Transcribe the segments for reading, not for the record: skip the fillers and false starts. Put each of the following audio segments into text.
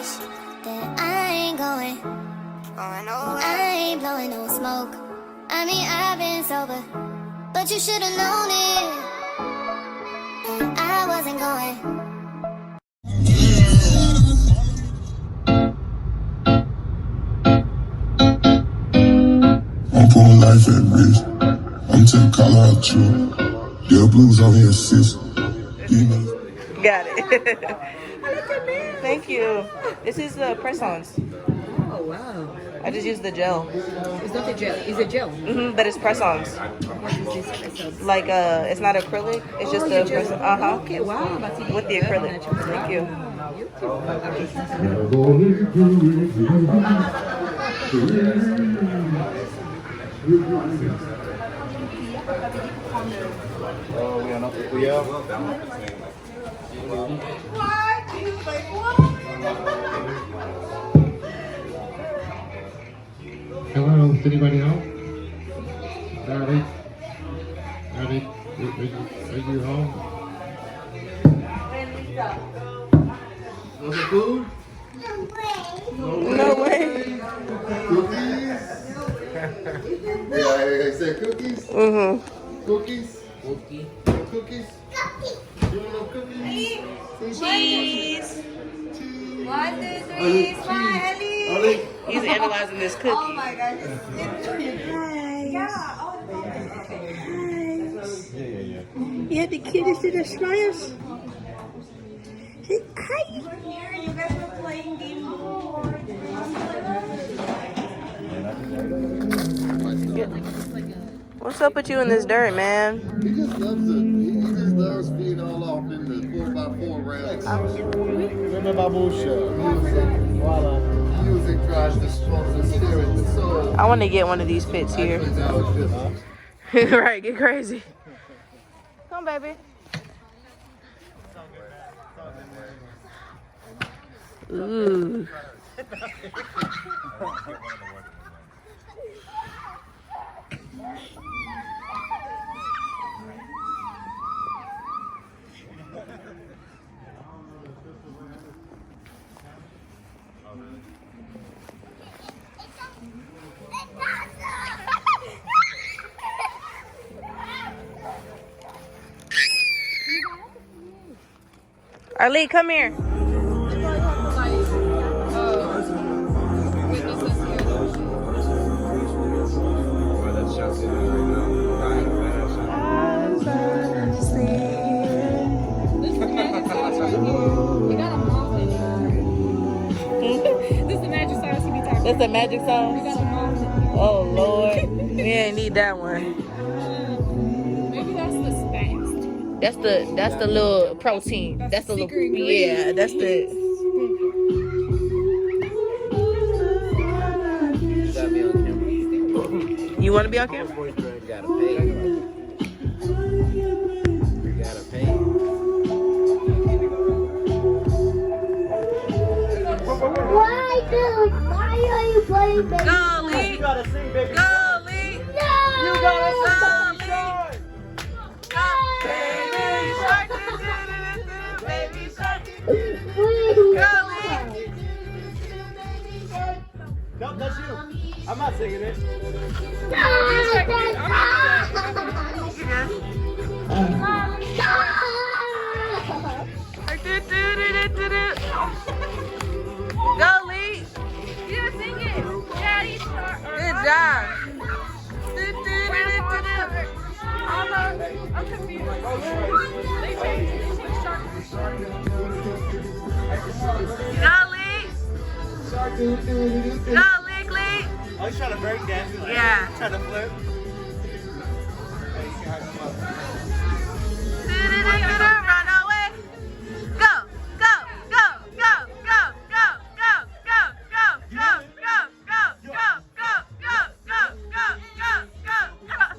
promise that I ain't going nowhere. I ain't blowing no smoke. I mean, I've been sober, but you should've known it. And I wasn't going. I'm putting life at risk. I'm taking color out you. Your blues on here, sis. Got it. Thank you. This is press-ons. Oh, wow. I just used the gel. It's not a gel. It's a gel. But it's press-ons. What is this press-ons? Like, it's not acrylic. It's just the press. Okay, wow. With the acrylic. Thank you. Hello, is anybody home? Daddy? Are you home? Want some food? No way. Cookies? Yeah, I said cookies? Cookies? Cookies? You want no cookies? Cheese. 1, 2, 3, smile, Ellie. He's analyzing this cookie. Oh my gosh. You had the cutest little smiles. Say hi. Here, you guys were playing game before. What's up with you in this dirt, man? He just loves it. He just loves being all off in the 4x4 rounds. Music drives the spirit, the soul. I want to get one of these fits here. Right, get crazy. Come, baby. Ooh. Arlie, come here. That's the magic sauce. Oh Lord, we ain't need that one. Maybe that's the spice. That's the little protein. That's the little, yeah. That's the. You want to be on camera? Boyfriend gotta pay. You gotta pay. Why are you playing baby? Go, Lee. You gotta sing, baby. Go, Lee. No! You gotta sing, Baby shark, do-do-do-do-do, baby shark. Go, Lee. No, that's you. I'm not singing it. Go, Lee. You sing it. Daddy shark. Good job. I'm confused. They changed shark to shark. Go, Lee. Go, Lee, Lee. Oh, he's trying to break dance. Like, Yeah. Trying to flip. Run away. Go, go, go, go, go, go, go, go, go, go, go, go, go, go, go, go, go, go, go, go.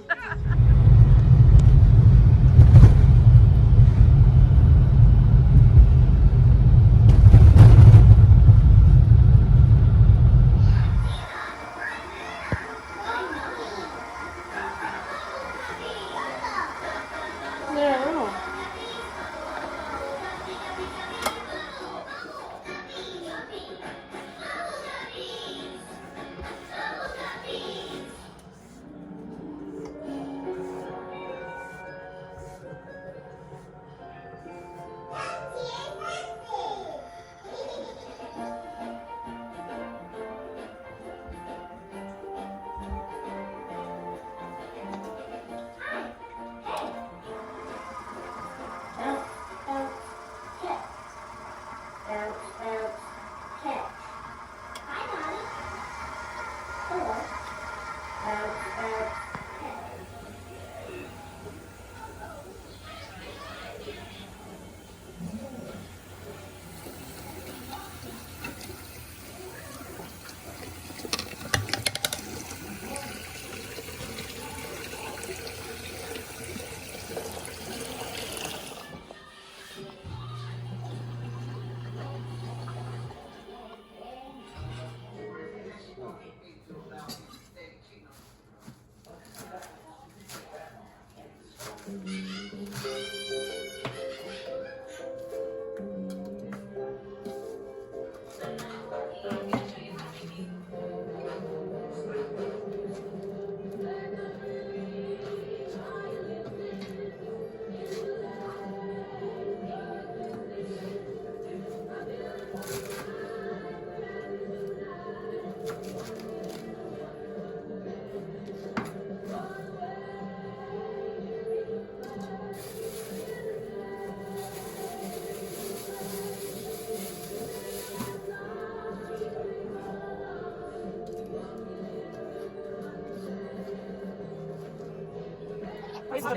Stop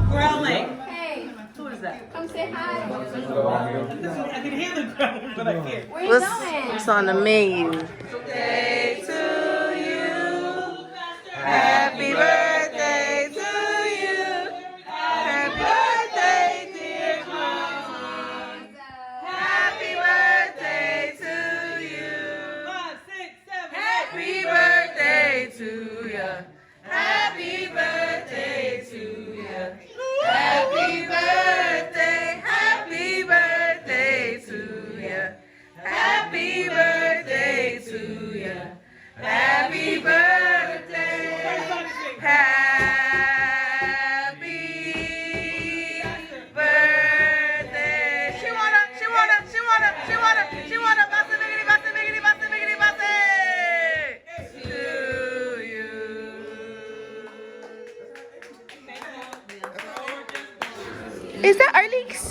growling. Hey, Who is that? come say hi. I can hear the growling, but I can't. Where you going? What's on the menu? Birthday to you. Happy birthday to you. Happy birthday, dear Grandma. Happy birthday to you. 5, 6, 7, happy birthday to you. Happy birthday to you. Happy birthday, happy birthday to you. Happy birthday to you. Happy birthday. Happy birthday. She wanna. Basta to you. Is that Arleeks?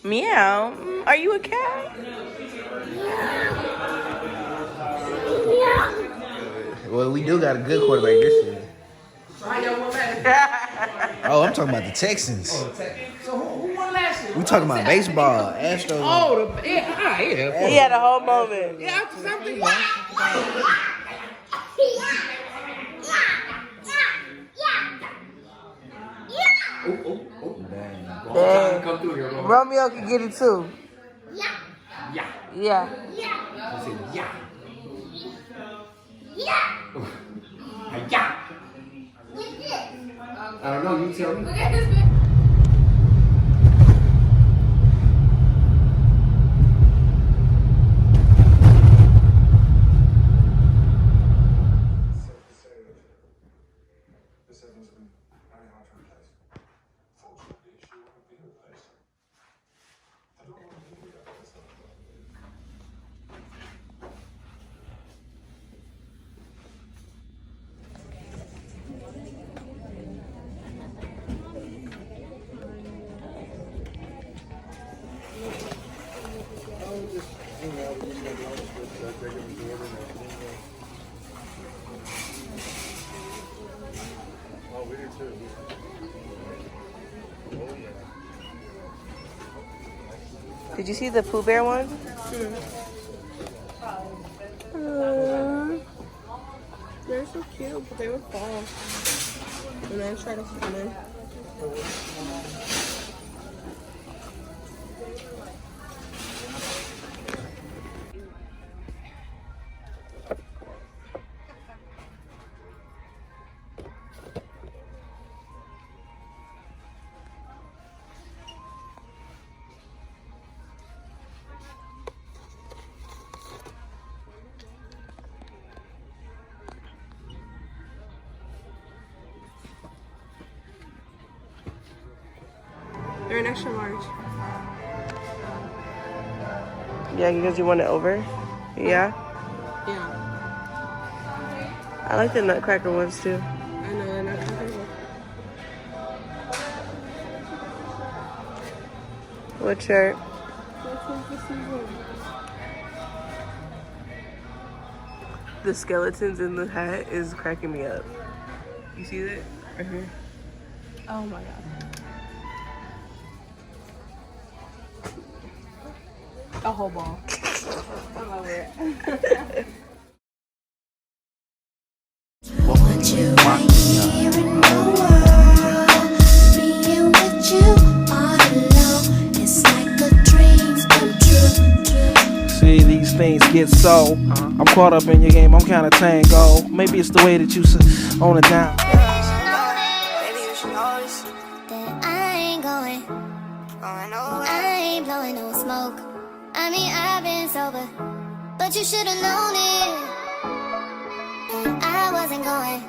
Meow. Are you a cat? Well, we do got a good quarterback this year. Oh, I'm talking about the Texans. So who won last year? We talking about baseball. Astros. Oh, yeah. He had a whole moment. Yeah, something. Dang. Romeo can get it too. Yeah. I don't know. You tell me. Did you see the Pooh Bear one? They're so cute, but they would fall. And then try to swim in. They're an extra large. Yeah, because you want it over? Yeah? Yeah. I like the Nutcracker ones too. I know, they're not comfortable. What shirt? The skeletons in the hat is cracking me up. You see that? Right here. Oh my god. A whole ball. I love it. Want you right here in the world. Being with you all alone. It's like a dream come true. See, these things get so. I'm caught up in your game, I'm kinda tango. Maybe it's the way that you sit on it down. Baby, you should notice that I ain't going nowhere. I ain't blowing no smoke. I mean, I've been sober, but you should've known it. I wasn't going